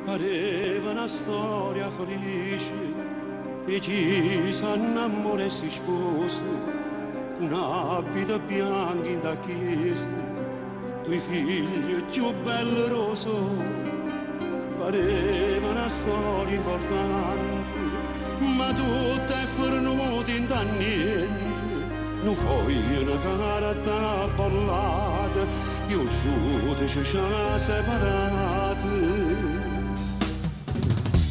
Pareva una storia felice e chi s'annamora e si sposa con abito bianco in da chiesa, tuoi figli più bello roso. Pareva una storia importante, ma tutta è fornuta in da niente. Non foi una carta ballata, io giudice ci ha separate.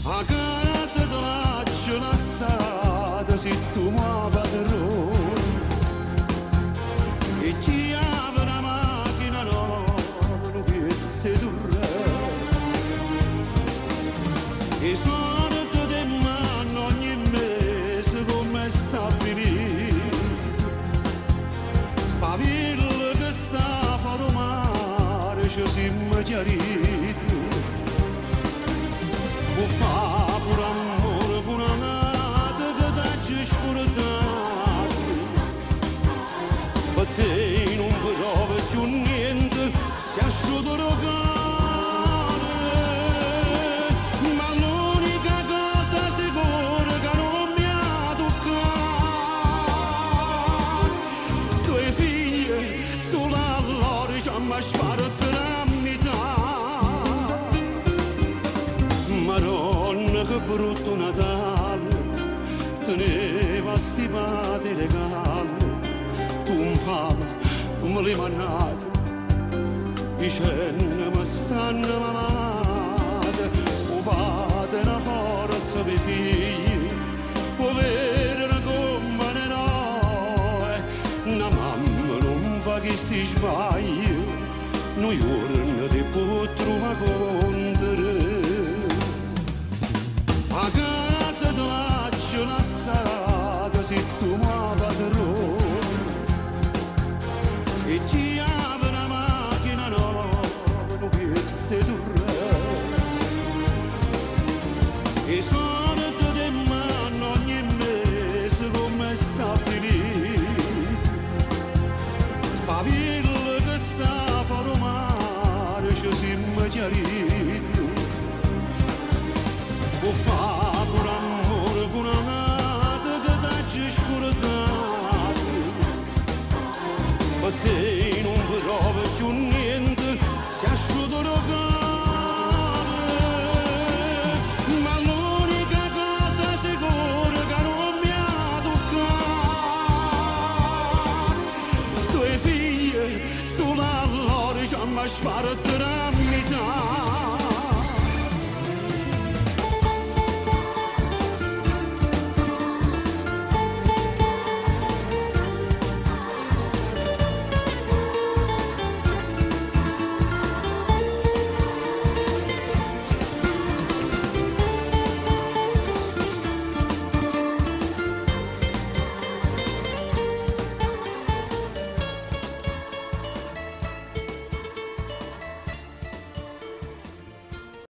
A casa te lascio lasciata se tu mi padrone e chi ha una macchina nuova non piazza tu e sorte di mano ogni mese come stabilito pavillo che sta a fare mare ci siamo chiariti. O fa pure amore, pure amate che t'hai scordato. Per te non prova più niente, si asciuga il cuore. Ma l'unica cosa sicura che non mi ha toccato, sue figlie sulla loro ci hanno sparto la metà. Madonna che brutto Natale, teneva stipati regali, tu un fame, me li mannate, dicendo mi stanno malate, o padre una forza per i figli, o vedere come un eroe, una mamma non fa che sti sbagli, noi giorni ti può trovare contro. A casa te lascio lasciata se tu muori.